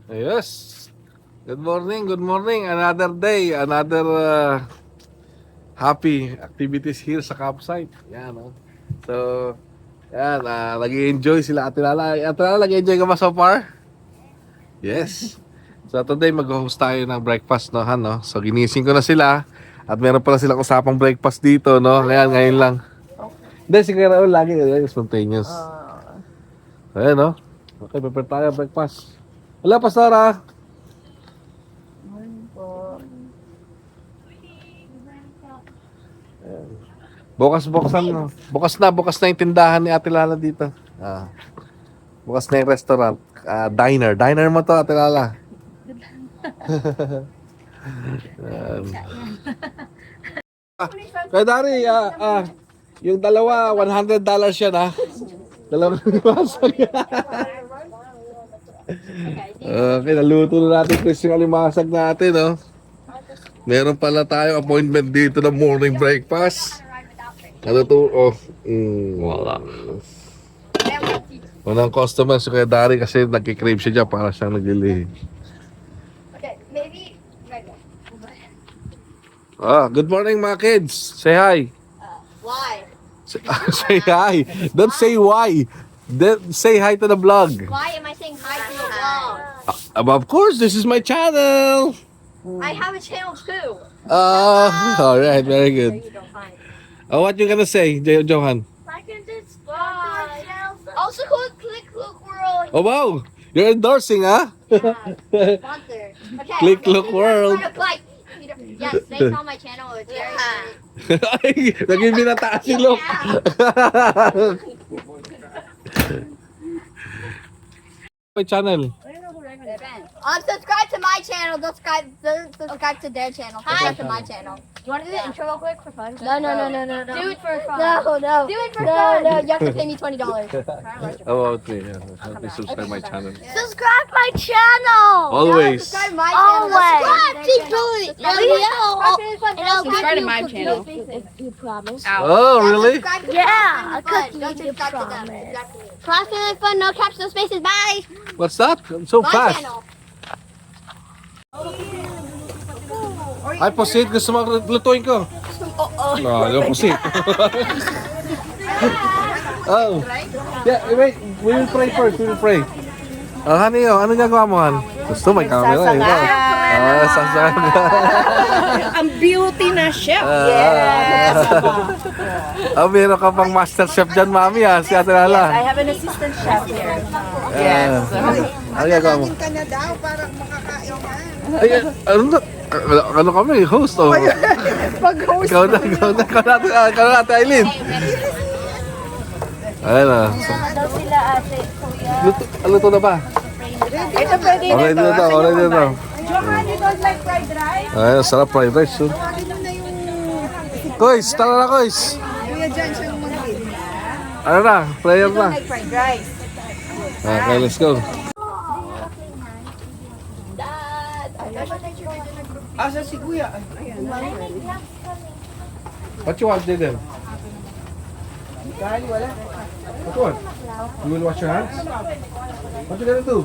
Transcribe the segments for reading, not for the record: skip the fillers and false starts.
Yes. Good morning, good morning. Another day, another happy activities here sa campsite. Yan, no? So, yan, nag-i-enjoy sila Ate Lala. Ate Lala, nag-i-enjoy ka ba so far? Yes. So, today mag-host tayo ng breakfast, no, Han, no? So, ginising ko na sila at meron pala silang usapang breakfast dito, no? Ngayon lang. Hindi, si Kuya Raul lagi, spontaneous. Ayan, no? Okay, prepare tayo breakfast. Wala, Pastora. Bukas na yung tindahan ni Ate Lala dito. Bukas na yung restaurant. Diner mo to, Ate Lala. Kaya Dari, yung dalawa, $100 yan, ha? Dalawang alimasag. Okay, naluto na natin yung alimasag natin, no? Meron pala tayong appointment dito ng morning breakfast. Ano to? Wala. Unang customer si Kuya Dari kasi nagkikrave siya dyan para siyang naglilihi. Okay, maybe Good morning mga kids. Say hi. why? Say hi. Don't say why. Say hi to the vlog. Why am I saying hi to the vlog? Of course, this is my channel. I have a channel too. Alright, very good. You don't find. What you gonna say, Johan? Like and subscribe. Also, click Look World. Oh wow, you're endorsing, huh? Sponsor. Okay. Click Look World. Like, yes, they saw my channel. It's very Ay, naging binataas si Luke. My channel. Subscribe to my channel. Don't subscribe to their channel. Subscribe to my channel. You want to do the intro real quick for fun? No. Do it for fun. No. Do it for fun. No. You have to pay me $20. How about me? Help me subscribe my channel. Subscribe my channel. Always. Subscribe my channel. Subscribe. Keep doing it. Subscribe to my channel. You promise. Oh, really? Yeah. Class and fun. No caps. No spaces. Bye. What's that? So My fast. channel. Ay, pusit. Gusto mo lutuin ko? No, yung pusit. Oh. Yeah, wait. We will pray first. We will pray. Honey, ano gagawa mo, Han? Gusto, may camera. Sasakay. Ang beauty na chef. Meron ka pang master chef dyan, mami, ha? Si Ate Lala. I have an assistant chef here. Ano gagawa mo? Ka na daw para makakain ka. Ay, ano kami? Host, oh. Pag-host. Ikaw na, Ate Aileen. Ayan na. Daw sila ate, kuya. Luto na ba? Ito pwede Already na daw, already na daw. Johan, you don't like fried rice? Ayan, sarap fried rice, oh. Koys, tara na, Koys. Kuya Jan siya mag-in. Ano na, prayer na. Like fried rice. Okay, let's go. Asa si Kuya? What you want, Diden? Dahil wala. What you want? You will wash your hands? What you gonna do?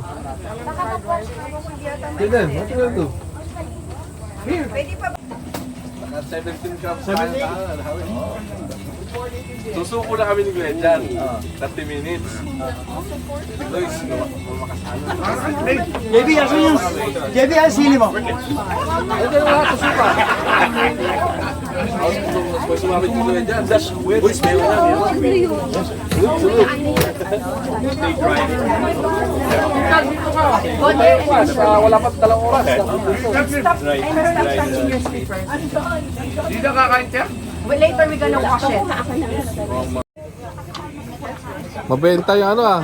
Diden, what you gonna do? Here. Naka 17 cups. 17? Susuko na kami ni Glenn dyan. 30 minutes. Lois, makasano. JB, asan yung... JB, ang sili mo? Hindi na wala susuka. May sumamit ni Glenn dyan. Uy, meron na. Sulog. Wala pa 2 oras. Hindi na kakain siya? But later we're gonna wash it. Mabenta yung ano,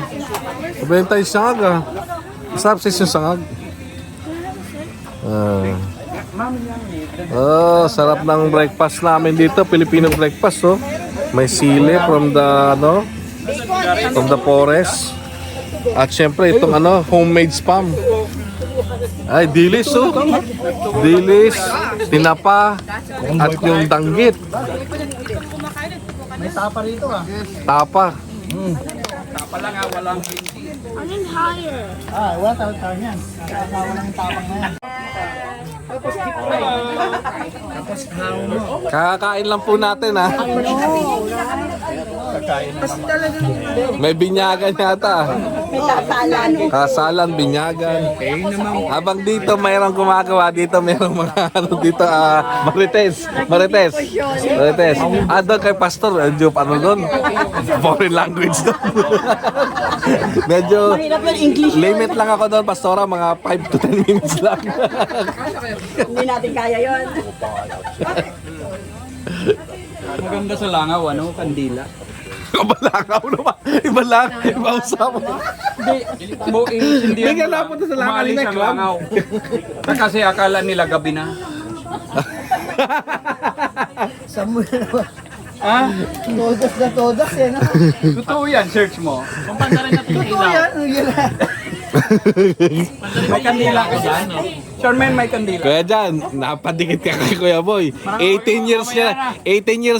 mabenta yung sangag, Masarap sa yung sangag. Sarap ng breakfast namin dito, Filipino breakfast, oh. May sili from the forest. At syempre itong homemade spam. Ay, dilis, oh. Dilis, tinapa, at yung danggit. May tapa rito ah. Tapa. pala nga walang hindi. Wala tawag yan. Walang tapang na yan. Kakakain lang po natin ha. May binyagan yata. Kasalan, binyagan. Habang dito mayroong gumagawa dito, mayroong mga ano dito, Marites. Doon kay Pastor, medyo ano doon, foreign language doon. Medyo limit lang ako doon, Pastora, mga 5 to 10 minutes lang. Hindi natin kaya yon. Maganda sa langaw, ano, kandila. Kabalakaw naman. Iba lang. Iba usapan. Hindi Hindi ka napunta sa langaw umalis na ang club. langaw. Kasi akala nila gabi na. Ah, Todas na todas eh. No? totoo yan, search mo. Totoo yan. May kandila ka dyan, no? Charmaine, may kandila. Kaya dyan, napadikit ka kay Kuya Boy. 18 years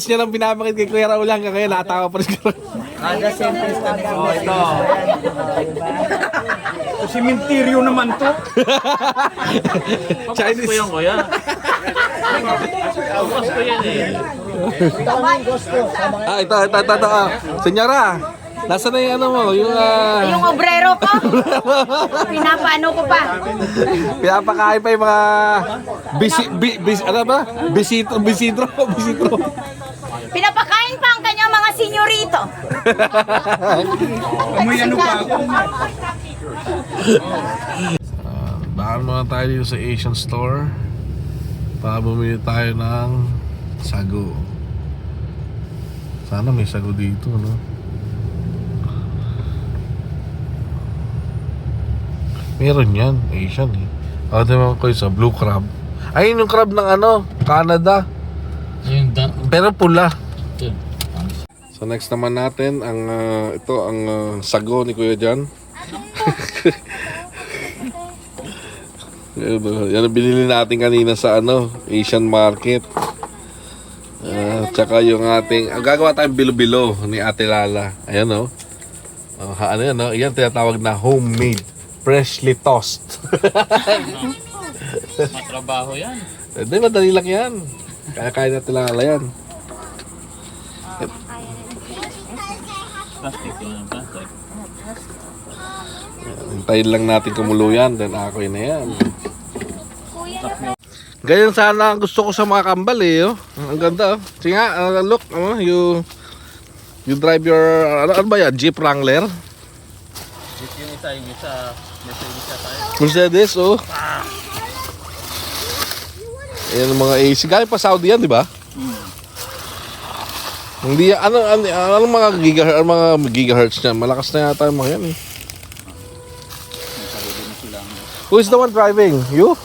niya nang pinapakit kay Kuya Raul lang, kaya natawa pa rin ka. Kada sentence na nito. Oh, ito. Simenteryo naman to. Chinese. Kuya. Bukas ko yan eh. Ito. Senyora, nasa na yung ano mo? Yung Obrero ko. Pinapaano ko pa. pinapakain pa yung mga ano ba? Bisitro. Pinapakain pa ang kanyang mga senyorito. Amoy ano pa ako. Daan muna tayo dito sa Asian store para bumili tayo ng sago. Sana may sago dito, no? Meron yan, Asian eh. Diba ko sa blue crab. Ayun yung crab ng ano, Canada. Pero pula. So next naman natin ang ito ang sago ni Kuya Jan. Yan ang binili natin kanina sa ano, Asian market. Tsaka yung ating gagawa tayong bilo-bilo ni Ate Lala. Ayan oh. Ano yan oh? Yan tinatawag na homemade, freshly tossed. Matrabaho yan. Hindi, madali lang yan. Kaya natin Lala yan. Plastic yun. Plastic. Hintayin lang natin kumulo yan, then ako yun na yan. Ganyan sana ang gusto ko sa mga kambal eh, oh. Ang ganda oh. Sige nga, look, you drive your, ano ba yan, Jeep Wrangler? Jeep yung isa, Mercedes tayo. Mercedes, oh. Ayan ang mga AC, galing pa Saudi yan, di ba? Hindi, anong mga gigahertz niya? Malakas na yata yung mga yan eh. Who is the one driving? You?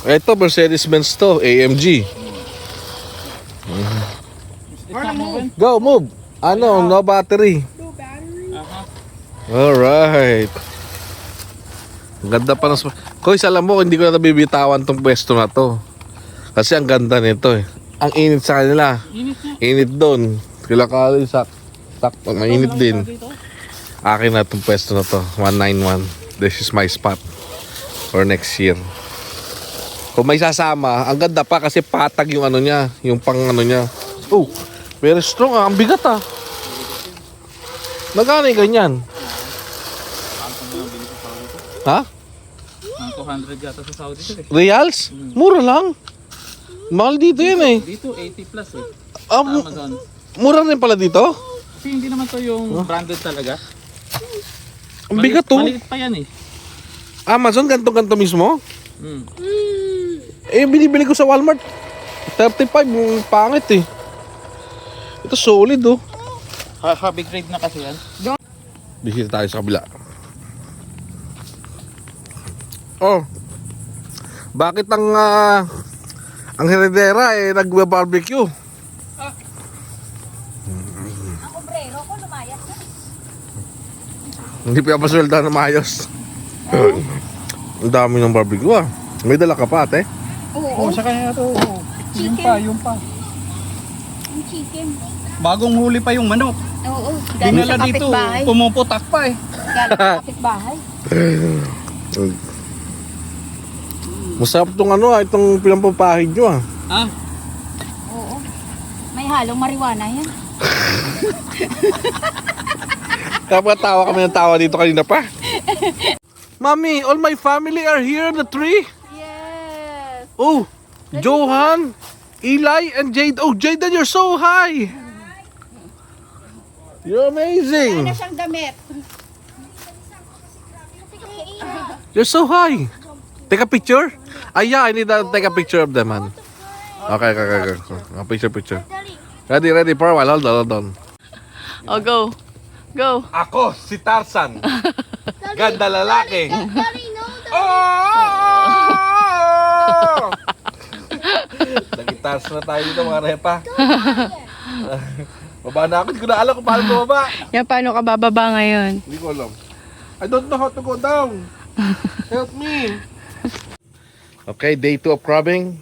Ito, Mercedes-Benz to, AMG. Go, move. No battery. Alright. Ang ganda pa ng... Koy, alam mo, hindi ko na nabibitawan tong pwesto na to. Kasi ang ganda nito eh. Ang init sa kanila. Init doon. Kilakali, mainit din. Akin na itong pwesto na to. 191. This is my spot. For next year. Kung may sasama, ang ganda pa kasi patag yung ano niya. Yung pang ano niya. Oh, very strong ah. Ang bigat ah. Magkano yung ganyan? Ha? Ang 200 yata sa Saudi to eh. Reals? Mura lang. Mahal dito yan eh. Dito 80 plus eh. Sa Amazon. Mura rin pala dito? Kasi hindi naman to yung branded talaga. Ang bigat to. Maliit pa yan eh. Amazon, ganto-ganto mismo? Hmm. Eh, binibili ko sa Walmart. 35, yung pangit eh. Ito solid oh. Big grade na kasi yan. Bisita tayo sa kabila. Oh. Bakit ang heredera eh nagbe-barbecue? Hindi pa paswelda na maayos. Ang dami ng barbecue ah. May dala ka pa ate? Oo. Sa kanya to. Yung pa. Yung chicken. Bagong huli pa yung manok. Oo. Dinala dito, pumuputak pa eh. Kapit-bahay. Masarap tong itong pinampapahid nyo Ah, Oo. May halong marijuana yan. Kapag tawa kami ng tawa dito kanina pa. Mommy, all my family are here in the tree. Yes. Oh, Johan, Eli, and Jade. Oh, Jaden, you're so high. You're amazing. Siyang damit. You're so high. Take a picture? Yeah, I need to take a picture of them, man. Okay. Picture. Ready for a while. Hold on. Oh, go. Go. Ako, si Tarzan. Ganda lalaki. Daddy, no. Oh! Nag-Tarzan na tayo dito mga repa. Baba na ako. Hindi ko na alam kung paano bumaba. Yan, paano ka bababa ngayon? Hindi ko alam. I don't know how to go down. Help me. Okay, day 2 of crabbing.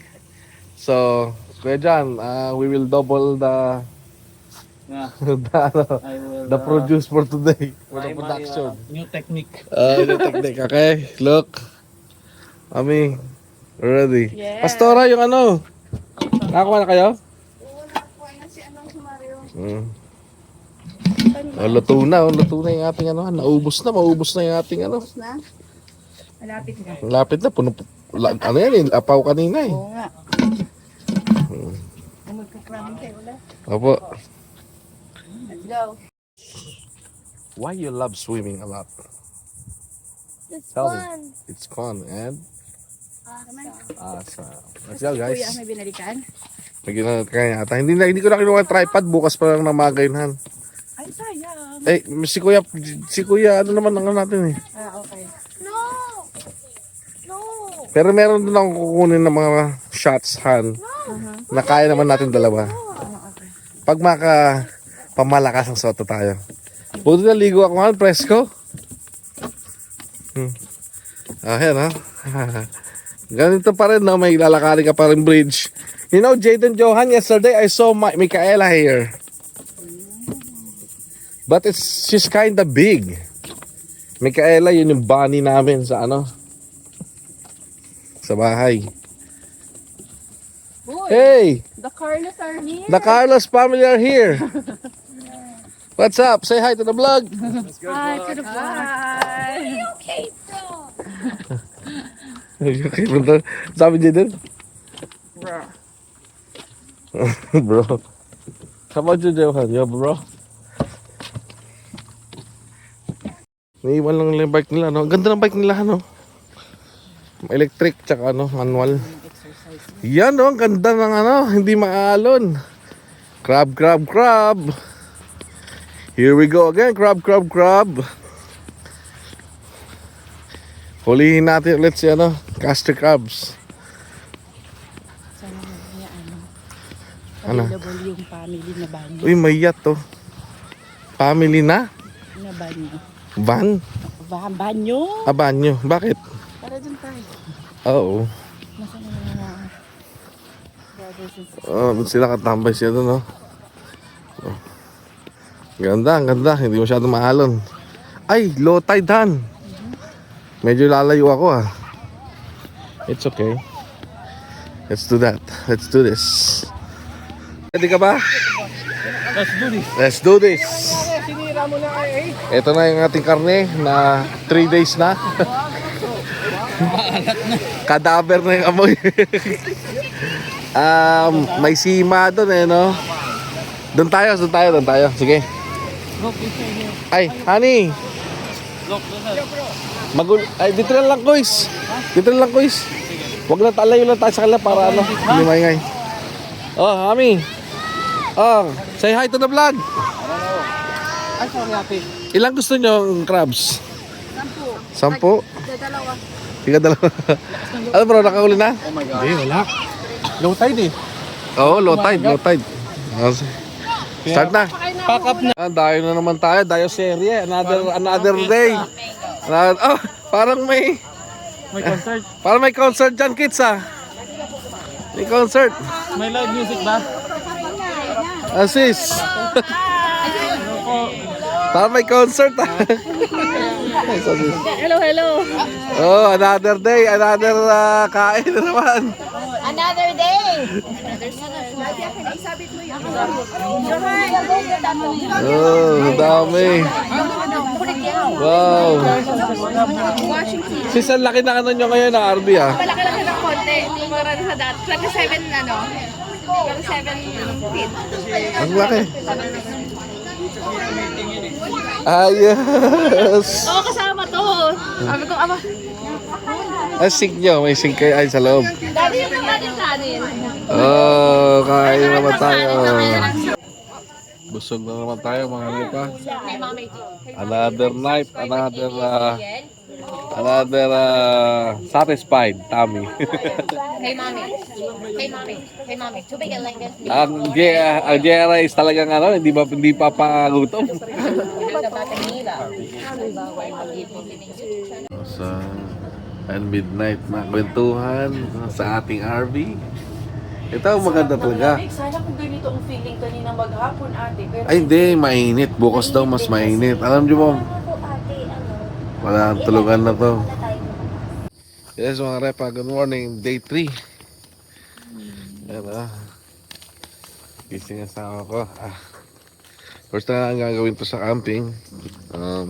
So, Kuya Jan, we will double the Yeah. the produce for today. For the production. New technique. The technique, okay? Look. Ami, ready. Pastora, yung nakakuha na kayo? Luto na yung ating maubos na yung ating Malapit na, puno, yan apaw kanina eh. Oo nga. Opo. Let's go. Why you love swimming a lot? It's Tell me. fun. It's fun and awesome. Let's go guys. Kuya, may binalikan? Lagyan na kaya ata. Hindi ko na kinuha yung tripod, bukas pa lang namagayunhan. Ay, sayang. Si Kuya, ano naman ang natin eh. Ah, okay. No. No. Pero meron din akong kukunin ng mga shots hand na kaya naman natin dalawa. Pag pamalakas ang soto tayo. Buti na ligo ako nga, presko. Ayan Ganito pa rin may lalakari ka pa rin bridge. You know, Jaden Johan, yesterday I saw Micaela here. But she's kinda big. Micaela, yun yung bunny namin sa sa bahay. Boy, Hey! the Carlos are here. The Carlos family are here. What's up? Say hi to the vlog. Hi to the bye. Okay, so. Okay, bro. Sabi niya din. Bro. How about you, Johan? Yo, bro. Naiwan lang yung bike nila, no? Ganda ng bike nila, no? Electric, tsaka manual. Yan, no? Ang ganda ng hindi maalon. Crab. Here we go again. Crab. Hulihin natin ulit si caster crabs. Sana niya Available yung family na banyo. Uy, may yacht to. Family na? Na banyo. Van? Banyo? Banyo. Bakit? Para dun tayo. Oo. Nasa mga brothers and sisters. Doon sila katambay siya doon, no? Oh. Ganda. Hindi masyadong mahalon. Ay, low tide, Han. Medyo lalayo ako, It's okay. Let's do that. Let's do this. Ready ka ba? Let's do this. Ito na yung ating karne na 3 days na. Kadaver na yung amoy. May sima doon no? Doon tayo. Sige. Ay, honey. Dito lang, guys. Huwag na talayo lang tayo sa kanila para hindi maingay. Oh, honey. Oh, say hi to the vlog. Ay, sorry, ate. Ilang gusto nyo crabs? 10. 10? Dalawa. Tiga dalawa. Ano bro, nakahuli na? Oh my God. Hindi, wala. Low tide eh. Oo, low tide. Start na. Pack up na. Dayo na naman tayo. Dayo serye. Another day. Parang may concert. Parang may concert dyan, kids, May concert. May live music ba? Asis! Para may concert ah. Nice, Asis. Hello, hello. Oh, another day, another kain na naman. Another day. Oh, ang dami. Wow. Sis, ang laki na ano nyo ngayon ng RB ah. Malaki-laki ng konti. Kumpara sa dati. 27 ano? 27 feet. Ang laki. Ayos. Oo, kasama to. Sabi ko, ama. Ang sink nyo, may sink kayo ay sa loob. Daddy, yung natin sa atin. Oh, kain naman tayo. Busog na naman tayo mga lipa. Another night, another satisfied tummy. Hey, mommy. Hey, mommy. Hey, mommy. Tubig and lang this. ang GRA is talagang ano, hindi pa pangutom. Sa and midnight na kwentuhan sa ating RV. Ito ang maganda talaga. Sana kung ganito ang feeling kanina maghapon, ate. Pero Ay hindi, mainit. Bukas daw mas mainit. Alam niyo mo, wala ang tulugan na to. Yes mga repa, good morning. Day 3. Ayan ah. Gising ang asawa ko. First na ang gagawin po sa camping. Na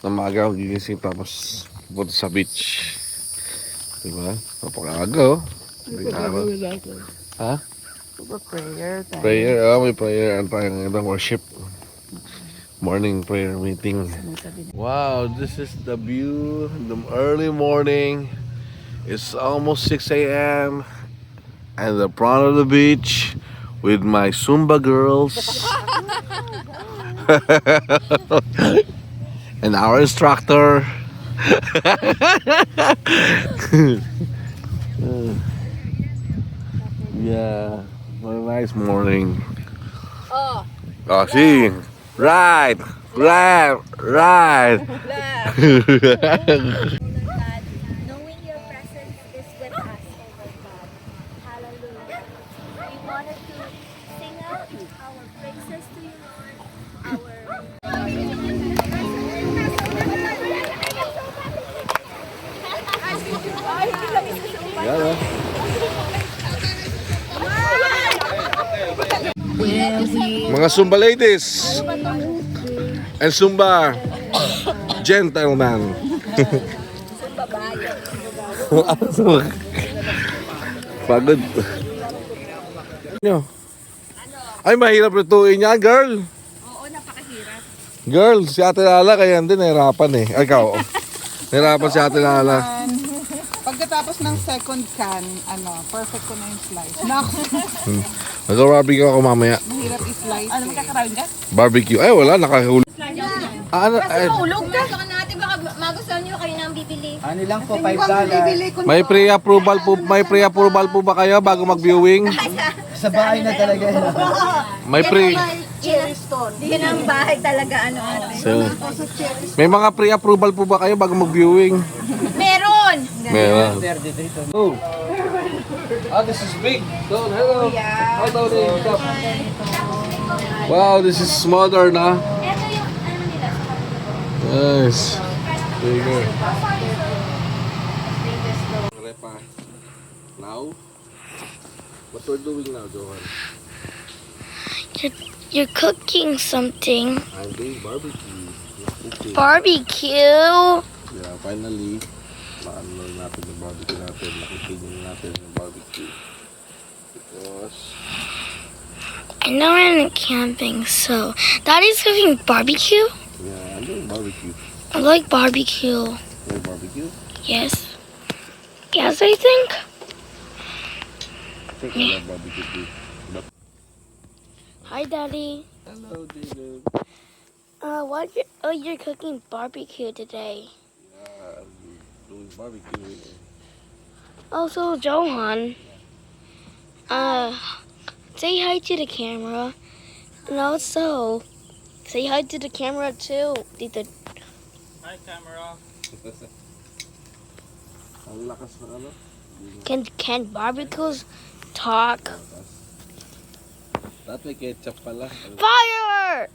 maaga ako gigising tapos punta sa beach. Diba? Napakaaga oh. Ha? Prayer. May prayer. Ang tayong worship. Morning prayer meeting. Wow, this is the view in the early morning. It's almost 6 a.m. and the front of the beach with my Zumba girls and our instructor. Yeah, what a nice morning. Oh, see, right. Knowing your presence is with us, oh my God. Hallelujah. We wanted to sing out our praises to you, Lord. Yeah, mga Zumba ladies and Zumba gentlemen. Pagod. Ay, mahirap lutuin yan, girl. Oo, napakahirap. Girl, si Ate Lala kaya din nahirapan eh. Ay, ikaw. Nahirapan si Ate Lala. Pagkatapos ng second can, perfect ko na yung slice. Naku, Mag-barbecue ako mamaya. mahirap i-slice Ano, magkakaroon ka? Barbecue. Ay, wala. Nakahuli. Ano? Ay, Tulog ka. Baka natin, baka magustuhan nyo kayo nang bibili. Ano lang po, $5. may pre-approval po ba kayo bago mag-viewing? Sa bahay na talaga yun. May pre... Yan ang bahay talaga, So, may mga pre-approval po ba kayo bago mag-viewing? Meron! Meron. Oh. This is big. Don, hello. Hi, Tony. What's up? Wow, this is modern, ha? Ito yung nila. Nice. Bigger. Repa. Now, what we're doing now, Johan? You're cooking something. I'm doing barbecue. Cooking. Barbecue! Yeah, finally, maano natin yung barbecue natin. Nakitigil natin yung barbecue. Because, I know we're in camping, so Daddy's cooking barbecue. yeah, I'm doing barbecue. I like barbecue. No barbecue? Yes. Yes, I think. I think I love barbecue too. But, Hi, Daddy. hello, Jaden. You're cooking barbecue today. Yeah, I'm doing barbecue. Also, Johan. Say hi to the camera. And also, say hi to the camera too. Dito. Hi, camera. Ang lakas na ano? Can barbecues talk? Dati ketchup pala. Fire!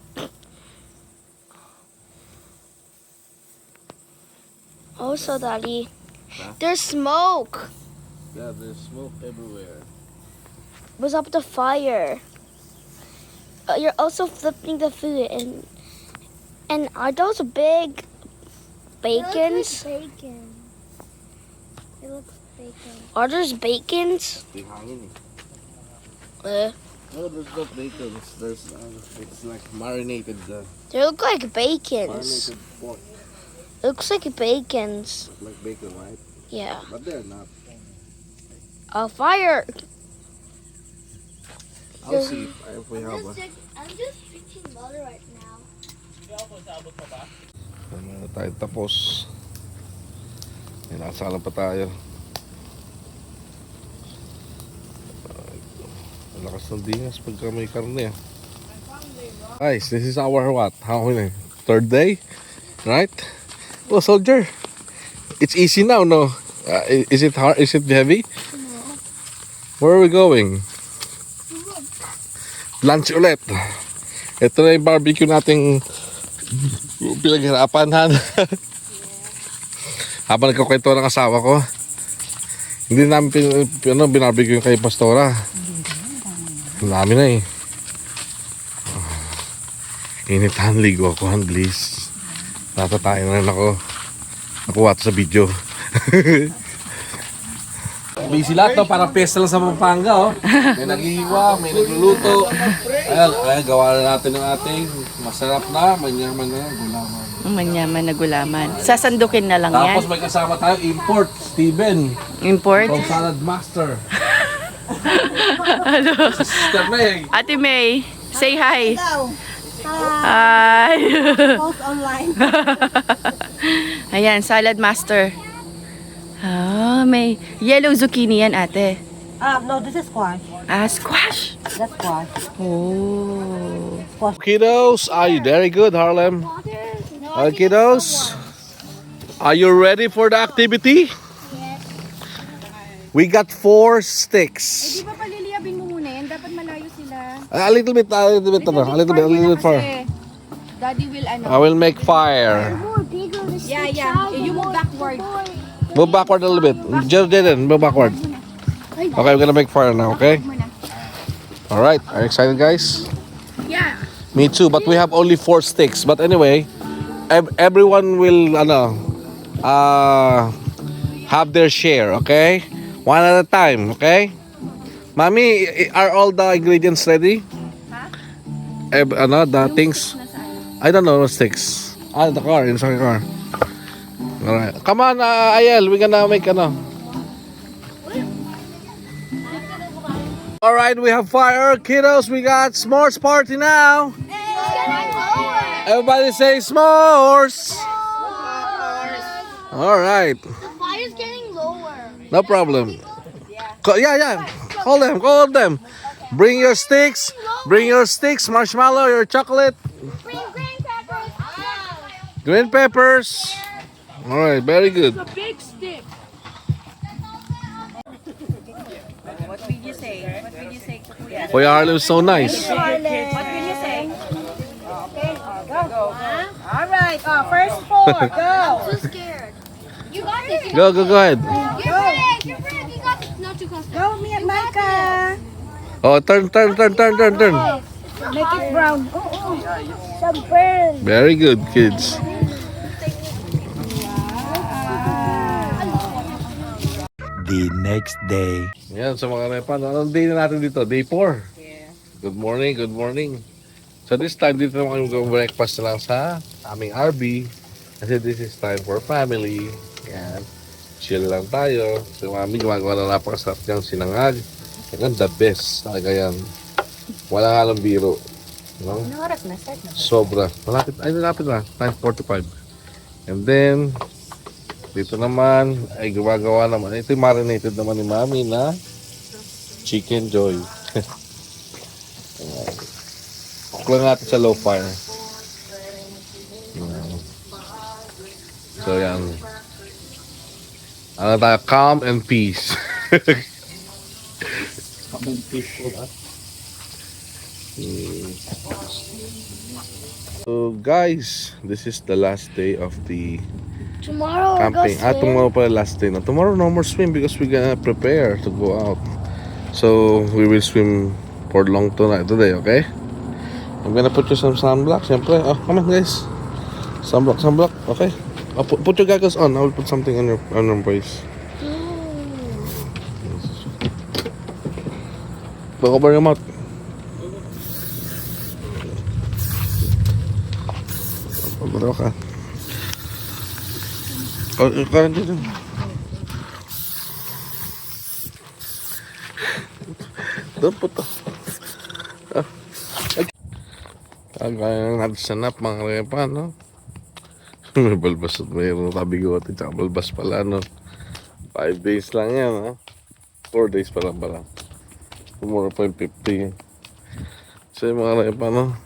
Also, Daddy, there's smoke. Yeah, there's smoke everywhere. What's up with the fire? You're also flipping the food, and are those big bacons? Bacon. It looks bacon. Are those bacons? Big hangin eh. Uh, No, there's not bacon. It's like marinated, they look like bacons. marinated pork. Looks like bacons. Like bacon, right? Yeah. But they're not. Fire! I'll see if we have a... I'm just drinking water right now. Ano na tayo tapos. Inasala pa tayo. Ang lakas ng dingas pagka may karne. Guys, this is our what? How many? Third day? Right? Oh, soldier. It's easy now, no? Is it hard? Is it heavy? No. Where are we going? Lunch ulit. Ito na yung barbecue nating pinaghirapan, Han. Habang nagkakwento ng asawa ko, hindi namin binarbecue yung kay Pastora. Ang dami na eh. Init, Han. Ligo ako, Han, please. Natatayin na rin ako. Nakuha ito sa video. Busy lahat to, parang pesta lang sa Pampanga, oh. May naghihiwa, may nagluluto. Ayan, gawa na natin ng ating masarap na, manyaman na gulaman. Manyaman na gulaman. Sasandukin na lang Tapos yan. may kasama tayo, import, Steven. Import. From Salad Master. Sister May. Ate May, say hi. Hi. Post online. Ayan, Salad Master. Ah, may yellow zucchini yan, ate. No, this is squash. Ah, squash. That's squash. Oh. Kiddos, are you very good, Harlem? Kiddos, are you ready for the activity? We got 4 sticks. Di ba paliliyabin mo muna yan? Dapat malayo sila. A little bit far. Daddy will I will make fire. Yeah. You move backward. Move backward a little bit. Jaden, move backward. Okay, we're gonna make fire now, okay? Alright, are you excited, guys? Yeah. Me too, but we have only 4 sticks. But anyway, everyone will have their share, okay? One at a time, okay? Mommy, are all the ingredients ready? The things? I don't know, sticks. The car, inside the car. Alright. Come on, Ayel, we're gonna make Alright, we have fire, kiddos. We got s'mores party now. Everybody say s'mores. Alright. The fire's getting lower. No problem. Yeah. Hold them. Bring your sticks. Marshmallow, your chocolate. Green peppers. Green peppers. Alright, very good. A big stick. What will you say? Kuya Harlem is so nice. What will you say? Okay, go. All right. First 4. Go. I'm too scared. You got this. Go ahead. You're brave. You got this. Not too close. Go, me and Micah. Oh, turn. Make it brown. Some burn. Very good, kids. The next day. Yan, sa mga repan. Anong day na natin dito? Day 4. Good morning. So this time, dito naman kami breakfast na lang sa aming RB. Kasi this is time for family. Yan. Chill lang tayo. So mami, gumagawa na napakasarap niyang sinangag. Yan, the best. Talaga yan. Wala nga lang biro. No? Sobra. Malapit na. 9:45. And then, dito naman, ay gumagawa naman. Ito yung marinated naman ni Mami na Chicken Joy. Cook lang natin sa low fire. So yan. Ano tayo? Calm and peace. So guys, this is the last day of the Tomorrow we'll go camping. swim. Tomorrow pa last day na. Tomorrow no more swim because we're gonna prepare to go out. So we will swim for long today, okay? I'm gonna put you some sunblock, syempre. Oh, come on guys. Sunblock, okay? Oh, put your goggles on. I will put something on your face. Cover your mouth. Cover ka. Karan dito. Doon po to. Kagaya natin sa nap mga repa, no? May balbas at mayroon kabigote tsaka balbas pala, no? 5 days lang yan, ha? 4 days pa lang pala. Tomorrow pa yung 50. So yung mga repa, no?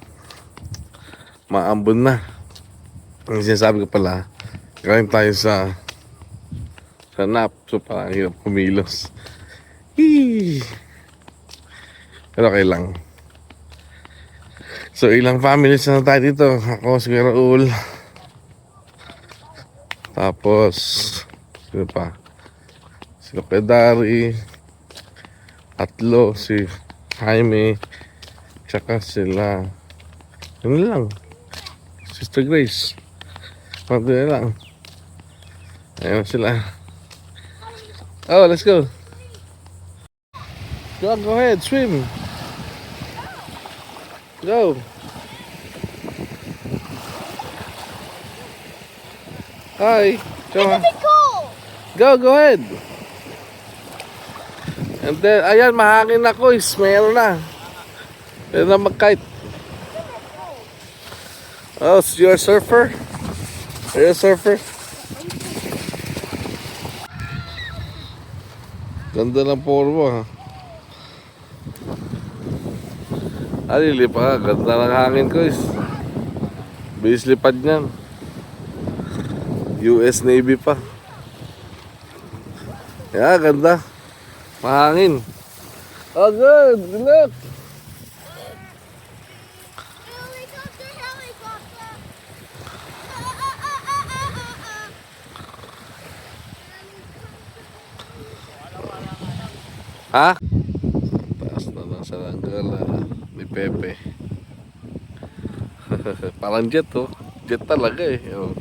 Maambon na. Ang sinasabi ko pala, galing tayo sa nap. So parang hirap kumilos. Hee! Pero okay lang. So ilang families na tayo dito. Ako, si Raul. Tapos sino pa? Si Dari. Tatlo. Si Jaime. Tsaka sila. Yun lang. Sister Grace. Pati na lang. Ayun sila. Oh, let's go. Go ahead, swim. Go. Hi. Go ahead. And then, ayan, mahangin na ko. Meron na. Meron na mag-kite. Oh, so you're a surfer? Are you a surfer? Ganda ng forma, ha? Lipad. Ganda ng hangin ko, Bilis lipad niyan. US Navy pa. Yeah, ganda. Mahangin. Oh, good. Good luck. Ha? Taas na ng salanggala ni Pepe. Parang jet, oh. Jet talaga, oh.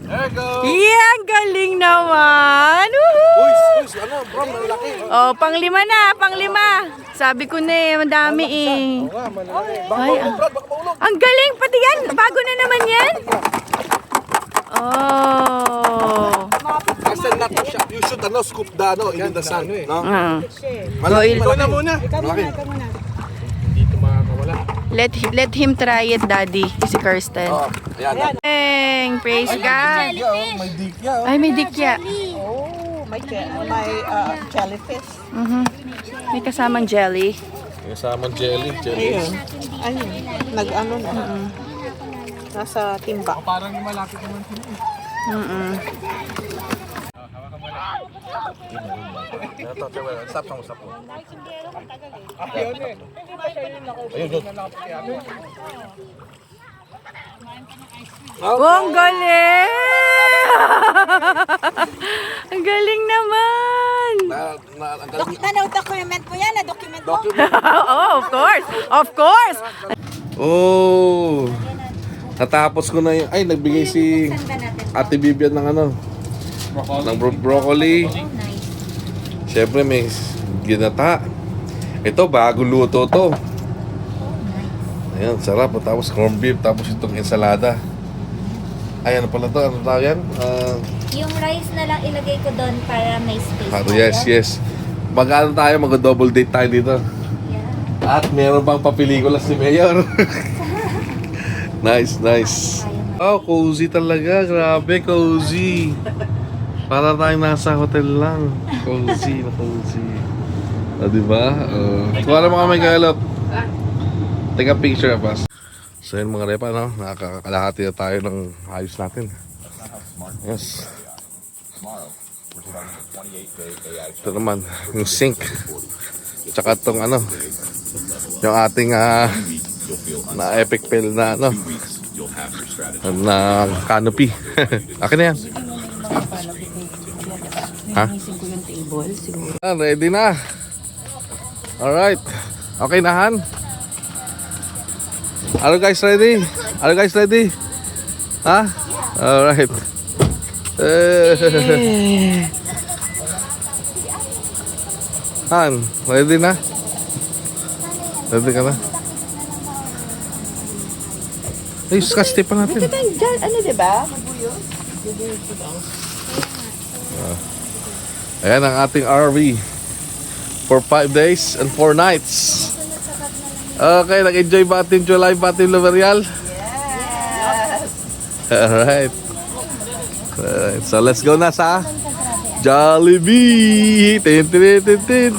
There you go! Yeah, ang galing naman! Woohoo! Uy, ano, bro, malaki. Oh, panglima na, panglima. Sabi ko na madami Ay, ang galing, pati yan. Bago na naman yan. Oh. Kasi not to shot. You should scoop the in the sun. No? Malaki. Ikaw muna. Malaki. Dito makakawala. Let him try it, Daddy. Si Kirsten. Oh, ayan. Praise God. May dikya. Ay, may dikya. Oh, may jellyfish. May kasamang jelly. May kasamang jelly. Ayun, nag-ano na. Nasa timba. Parang malapit naman sila. Stop. Oh, ang galing! Ang galing naman! Document mo yan, document mo. Oh, of course! Of course! Oh! Natapos ko na yung... Ay, nagbigay si Ate Vivian ng ng broccoli. Siyempre may ginata. Ito, bago luto to. Ayan, sarap. Tapos corned beef, tapos itong ensalada. Ay, ano pala to? Ano tawag yan? Yung rice na lang ilagay ko doon para may space. Yes. Mag-ano tayo, mag-double date tayo dito. Yeah. At meron pang papelikula si Mayor. Nice. Oh, cozy talaga. Grabe, cozy. Para tayong nasa hotel lang. Cozy. Diba? Kuwala mo kami kalop. Take a picture of us. So yun mga repa, no? Nakakalahati na tayo ng ayos natin. Yes. Ito naman, yung sink. Tsaka tong ano, yung ating na epic fail na ano, na canopy. Akin na yan. Ha? Ready na. Alright. Okay na, Han? Are you guys ready? Are you guys ready? Ha? Alright. Han, ready na? Ready ka na? Ay, scotch tape pa natin. Ano, diba? Ayan ang ating RV for 5 days and 4 nights. Okay, nag-enjoy ba Team July ba Team L'Oreal? Yes! Alright. So let's go na sa Jollibee! Tin tin tin tin.